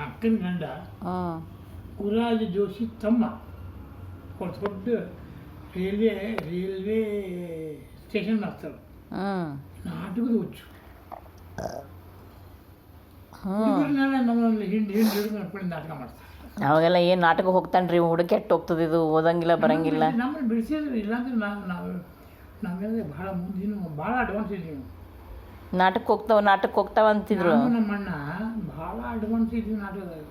ಅಕ್ಕನ ಗಂಡ ಗುರುರಾಜ ಜೋಶಿ ತಮ್ಮ ದೊಡ್ಡ ರೈಲ್ವೆ ಸ್ಟೇಷನ್ ಆಗ್ತಾರೆ. ನಾಟಕದ ಹುಚ್ಚು ಹುಡುಗರನ್ನೆಲ್ಲ ನಮ್ಮಲ್ಲಿ ಹಿಂಡಿ ನಡ್ಕೊಂಡು ನಾಟಕ ಮಾಡ್ತಾರೆ. ಅವಾಗೆಲ್ಲ ಏನು ನಾಟಕ ಹೋಗ್ತಾನ್ರಿ ಹುಡುಗ ಕೆಟ್ಟ ಹೋಗ್ತದೆ, ಇದು ಓದಂಗಿಲ್ಲ ಬರಂಗಿಲ್ಲ. ನಮ್ಮನ್ನು ಬಿಡಿಸಿದ್ರು, ಇಲ್ಲಾಂದ್ರೆ ನಾವೆಲ್ಲ ಭಾಳ ಮುಂದಿನ ಭಾಳ ಅಡ್ವಾನ್ಸ್ ಇದ್ದೀವಿ. ನಾಟಕ ಹೋಗ್ತಾವ ಅಂತಿದ್ರು. ನಮ್ಮ ಅಣ್ಣ ಭಾಳ ಅಡ್ವಾನ್ಸ್ ಇದ್ವಿ ನಾಟಕದಾಗ.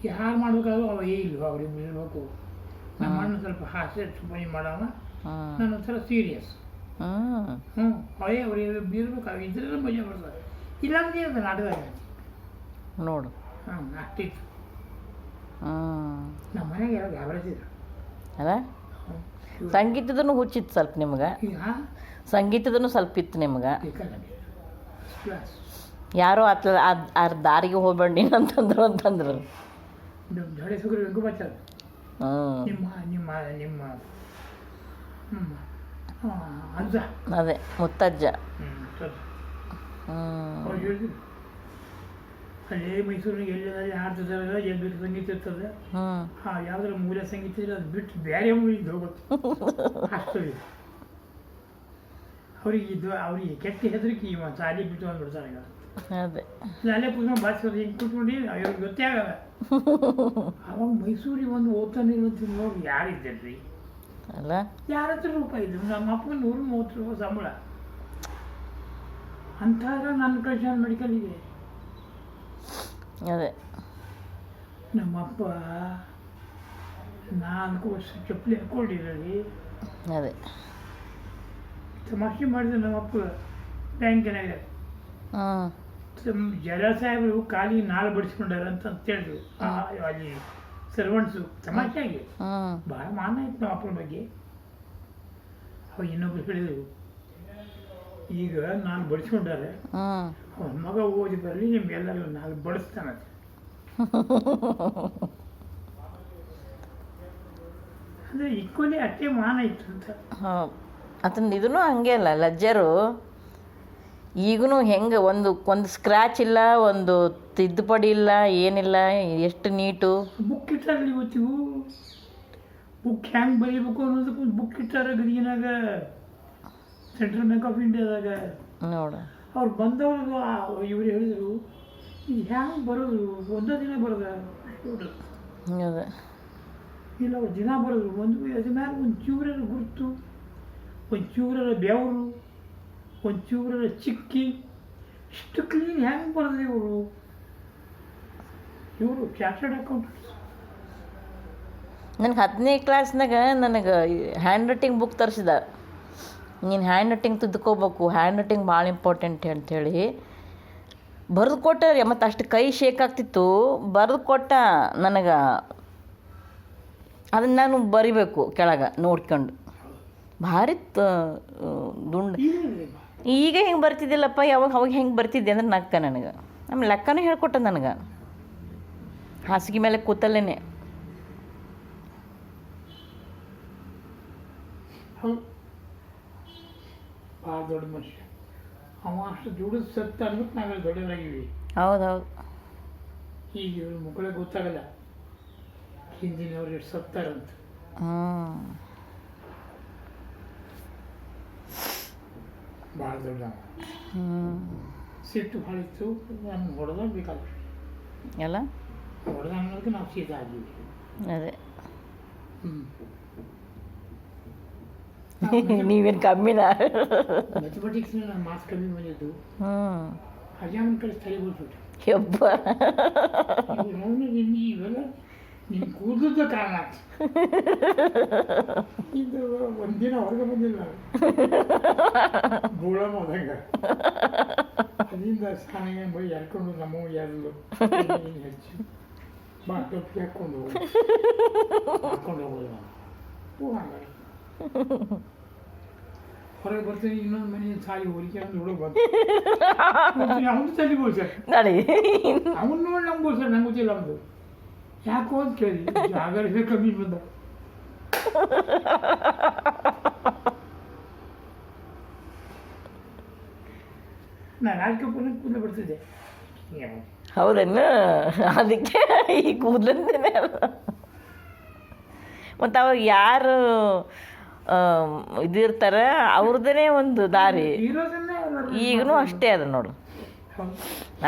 ಯಾರು ಮಾಡ್ಬೇಕಾದ್ರೂ ಅವ ಇಲ್ವ ಅವ್ರಿಗೆ ಇರಬೇಕು. ನಮ್ಮ ಅಣ್ಣ ಸ್ವಲ್ಪ ಹಾಸ್ಯ ಚುಪ್ಪಣಿ ಮಾಡವ, ನಾನು ಒಂಥರ ಸೀರಿಯಸ್. ಅವ್ರಿಗೆ ಬೀರ್ಬೇಕು, ಇದ್ರೆ ಮಜಾ ಬರ್ತಾರೆ. ಇಲ್ಲಾಂದ್ರೆ ಅದು ನಾಟಕದಾಗ ನೋಡು ಆಗ್ತಿತ್ತು. ನಮ್ಮ ಮನೆಗೆ ಯಾವಾಗ ಯಾವರೇಜಿದ್ರು ಅಲ್ಲ. ಸಂಗೀತದೂ ಹುಚ್ಚಿತ್ತು ಸ್ವಲ್ಪ ನಿಮ್ಗೆ, ಸಂಗೀತದೂ ಸ್ವಲ್ಪ ಇತ್ತು ನಿಮ್ಗೆ. ಯಾರೋ ಆ ದಾರಿಗೆ ಹೋಗ್ಬೇಡಿ ಅಂತಂದ್ರು ಜಡೆ ಸುಗ್ರಿ ವೆಂಕುಬಾಚಾರ ನಿಮ್ಮ ಅಜ್ಜ, ಅದೇ ಮುತ್ತಜ್ಜ. ಅವ್ರು ಹೇಳಿದ್ರು ಅಲ್ಲೇ ಮೈಸೂರಿನಾಗ ಎಲ್ಲಿ ಆಡ್ತಿದ್ದಾರಲ್ಲ ಎಲ್ಲಿ ಬೇಕು ಸಂಗೀತ ಇರ್ತದೆ, ಯಾವ್ದಾರ ಮೂಲ ಸಂಗೀತ ಇದ್ರೆ ಅದು ಬಿಟ್ಟು ಬೇರೆ ಮೂಲಿಗೆ ಹೋಗುತ್ತೆ ಅಷ್ಟು. ಅವ್ರಿಗೆ ಕೆಟ್ಟ ಹೆದರಿಕೆ ಇವ ಸಾಲಿ ಬಿಟ್ಟು ಬಂದ್ಬಿಡ್ತಾರೆ. ಅದೇ ಶಾಲೆ ಕುತ್ಕೊಂಡು ಬಾರಿಸೋದು ಹಿಂಗೆ ಕೂತ್ಕೊಂಡು ಅವ್ರಿಗೆ ಗೊತ್ತೇ ಆಗಲ್ಲ. ಅವಾಗ ಮೈಸೂರಿಗೆ ಒಂದು ಓದ್ತಾನೆ ನೋಡಿ ಯಾರಿದ್ದಿದ್ರಿ ಅಲ್ಲ, ಯಾರ ಹತ್ರ ರೂಪಾಯಿ ಇದ್ರು. ನಮ್ಮ ಅಪ್ಪನ 130 ರೂಪಾಯಿ ಸಂಬಳ. ಅಂತಾದ್ರೆ ನನ್ನ ಕಳ್ಸ ಮೆಡಿಕಲಿಗೆ. ಅದೇ ನಮ್ಮಪ್ಪ 4 ವರ್ಷ ಚಪ್ಪಲಿ ಹಾಕ್ಕೊಂಡಿರಲಿ. ಅದೇ ತಮಾಷೆ ಮಾಡಿದ್ರೆ ನಮ್ಮಪ್ಪ ಬ್ಯಾಂಕಿನಾಗ ಜಲ ಸಾಹೇಬರು ಕಾಲಿಗೆ ನಾಳೆ ಬಡಿಸ್ಕೊಂಡಾರ ಅಂತ ಹೇಳಿದ್ರು. ಅಲ್ಲಿ ಸರ್ವೆಂಟ್ಸು ತಮಾಷೆಯಾಗಿ ಭಾಳ ಮಾನ ಇತ್ತು ನಮ್ಮ ಅಪ್ಪನ ಬಗ್ಗೆ. ಅವಾಗ ಇನ್ನೊಬ್ರು ಹೇಳಿದರು, ಈಗ ನಾನು ಬಡಿಸ್ಕೊಂಡಾರೆ, ಅವನ ಮಗ ಓದಿ ಬರಲಿ ನಿಮ್ಗೆಲ್ಲರೂ ನಾನು ಬಡಿಸ್ತಾನಂತೆ. ಅಂದರೆ ಈಕ್ವಲಿ ಅಷ್ಟೇ ಮಾನ ಇತ್ತು ಅಂತ. ಅದನ್ನ ಇದೂ ಹಂಗೆ ಅಲ್ಲ ಲಜ್ಜರು. ಈಗೂ ಹೆಂಗೆ ಒಂದು ಸ್ಕ್ರ್ಯಾಚ್ ಇಲ್ಲ, ಒಂದು ತಿದ್ದುಪಡಿ ಇಲ್ಲ, ಏನಿಲ್ಲ. ಎಷ್ಟು ನೀಟು ಬುಕ್ ಇಟ್ಟಾರಲ್ಲ ಇವತ್ತಿಗೂ. ಬುಕ್ ಹೆಂಗೆ ಬರೀಬೇಕು ಅನ್ನೋದಕ್ಕೆ ಒಂದು ಬುಕ್ ಇಟ್ಟಾರ ಗದಗಿನಾಗ, ಸೆಂಟ್ರಲ್ ಬ್ಯಾಂಕ್ ಆಫ್ ಇಂಡಿಯಾದಾಗ. ನೋಡ ಅವ್ರು ಬಂದವರು ಇವ್ರು ಹೇಳಿದರು, ಇದು ಹ್ಯಾಂಗೆ ಬರೋದು, ಒಂದೇ ದಿನ ಬರೋದ ಅದೇ ಇಲ್ಲ ಅವ್ರು ದಿನ ಬರೋದು. ಅದ್ರ ಮ್ಯಾಲೆ ಒಂದು ಚೂರರ ಗುರುತು, ಒಂದು ಚೂರರ ಬೆವರು, ಒಂದು ಚೂರರ ಚಿಕ್ಕಿ, ಇಷ್ಟು ಕ್ಲೀನ್ ಹೆಂಗೆ ಬರೋದು ಇವರು ಚಾರ್ಟರ್ಡ್ ಅಕೌಂಟೆಂಟ್ಸ್. ನನಗೆ 10ನೇ ಕ್ಲಾಸ್ನಾಗ ನನಗೆ ಹ್ಯಾಂಡ್ ರೈಟಿಂಗ್ ಬುಕ್ ತರಿಸಿದ. ನೀನು ಹ್ಯಾಂಡ್ ರೈಟಿಂಗ್ ತಿದ್ಕೋಬೇಕು, ಹ್ಯಾಂಡ್ ರೈಟಿಂಗ್ ಭಾಳ ಇಂಪಾರ್ಟೆಂಟ್ ಅಂಥೇಳಿ ಬರೆದು ಕೊಟ್ಟಾರೆ. ಮತ್ತು ಅಷ್ಟು ಕೈ ಶೇಕ್ ಆಗ್ತಿತ್ತು. ಬರೆದು ಕೊಟ್ಟ ನನಗೆ, ಅದನ್ನು ನಾನು ಬರಿಬೇಕು ಕೆಳಗೆ ನೋಡ್ಕೊಂಡು. ಭಾರಿ ದುಂಡು. ಈಗ ಹೆಂಗೆ ಬರ್ತಿದ್ದಿಲ್ಲಪ್ಪ, ಅವಾಗ ಹೆಂಗೆ ಬರ್ತಿದ್ದೆ ಅಂದ್ರೆ ನಕ್ಕ ನನಗೆ. ಆಮೇಲೆ ಲೆಕ್ಕನೂ ಹೇಳ್ಕೊಟ್ಟ ನನಗೆ ಹಾಸಿಗೆ ಮೇಲೆ ಕೂತಲ್ಲೇ. ಭಾಳ ದೊಡ್ಡ ಮನುಷ್ಯ ಅವ. ಅಷ್ಟು ದುಡಿದು ಸತ್ತ ಅಂದ್ಬಿಟ್ಟು ನಾವೆಲ್ಲ ದೊಡ್ಡವರಾಗಿವಿ. ಹೌದೌದು. ಈಗ ಇವ್ರ ಮಕ್ಕಳಿಗೆ ಗೊತ್ತಾಗಲ್ಲ ಹಿಂದಿನವ್ರು ಎಷ್ಟು ಸತ್ತಾರಂತ. ಭಾಳ ದೊಡ್ಡ ಸಿಟ್ಟು ಭಾಳ ಇತ್ತು. ನಾನು ಹೊಡೆದ ಬೇಕಾದ ಎಲ್ಲ ಹೊಡೆದ ಅನ್ನೋದಕ್ಕೆ ನಾವು ಸೀದಾ ಆಗಿವಿ. ಅದೇ ನೀವೇನು ಕಮ್ಮಿನ ಮ್ಯಾಥಮೆಟಿಕ್ಸ್ ನಾನು ಮಾರ್ಕ್ಸ್ ಕಮ್ಮಿ ಬಂದಿದ್ದು. ಅಜಾಮನ್ ಕಡೆ ಸ್ಥಳ ಬಿಟ್ಬಿಟ್ಟು ಯಬ್ಬ ಇವೆಲ್ಲ ನೀನು ಕೂದದ ಕಾರಣ. ಇದು ಒಂದಿನ ಹೊರಗೆ ಬಂದಿಲ್ಲ ಗೋಳ ಹೋದಂಗ. ಅಲ್ಲಿಂದ ಸ್ನಾನ ಬೈ ಎರ್ಕೊಂಡು ನಮ್ಮ ಎರಡು ಹಚ್ಚಿ ಬಾ ಟೊಪ್ಪಿ ಹಾಕ್ಕೊಂಡು ಹೋಗೋದು ನಾನು. ಹಂಗಾಗಿ ಹೊರಗೆ ಬರ್ತೀನಿ. ಇನ್ನೊಂದು ಮನೆ ಸಾಲಿ ಹೋಲಿಕೆ ಅಂದ್ರೆ ಹುಡುಗ ಬಂದು ಅವನು ತಲೆ ಬೋಳ್ಸರ್ ನಡಿ, ಅವನು ನೋಡಿ ನಮ್ಗೆ ಬೋಳ್ಸರ್. ನಂಗೆ ಗೊತ್ತಿಲ್ಲ ಅವನು ಯಾಕೋ ಅಂತ ಕೇಳಿ ಜಾಗರಿಕೆ ಕಮ್ಮಿ ಬಂದ. ನಾನು ರಾಜಕಪೂರ್ನ ಕೂದಲು ಬಿಡ್ತಿದ್ದೆ. ಹೌದೇನು ಅದಕ್ಕೆ ಈ ಕೂದಲಂದೇನೆ ಮತ್ತು ಅವಾಗ ಯಾರು ಇದಿರ್ತಾರೆ ಅವ್ರದ್ದೇ ಒಂದು ದಾರಿ ಹೀರೋಸನ್ನೇ ಈಗಲೂ ಅಷ್ಟೇ ಅದ ನೋಡು.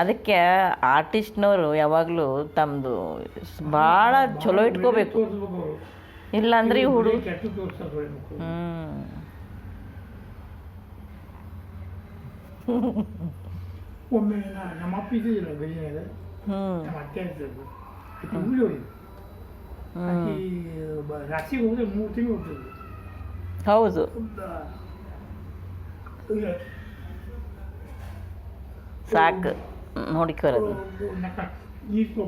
ಅದಕ್ಕೆ ಆರ್ಟಿಸ್ಟ್ನವರು ಯಾವಾಗಲೂ ತಮ್ಮದು ಭಾಳ ಚಲೋ ಇಟ್ಕೋಬೇಕು, ತೋರಿಸ್ಬೇಕು ಅವರು. ಇಲ್ಲಾಂದ್ರೆ ಈ ಹುಡುಗ ಕೆಟ್ಟು ತೋರ್ಸೋದು ಹೊಳಿಬೇಕು. ಒಮ್ಮೆ ನಮ್ಮ ಅಪ್ಪ ಇದ್ದಿದ್ದಿಲ್ಲ ಬೆಳಿಗ್ಗೆ, ನಮ್ಮ ಅತ್ತೆ ಇರ್ತದ್ದು ಆಕೆ ಊರಿಗೆ ಹೋಗಿದ್ದು. ಆಕೆ ರಾಶಿಗೆ ಹೋದ್ರೆ 3 ತಿಂಗಳು ಹೋಗ್ತದೆ. ಹೌದು ಸಾಕು ನೋಡಿಕೊಳ್ಳೋದು. ನೀರು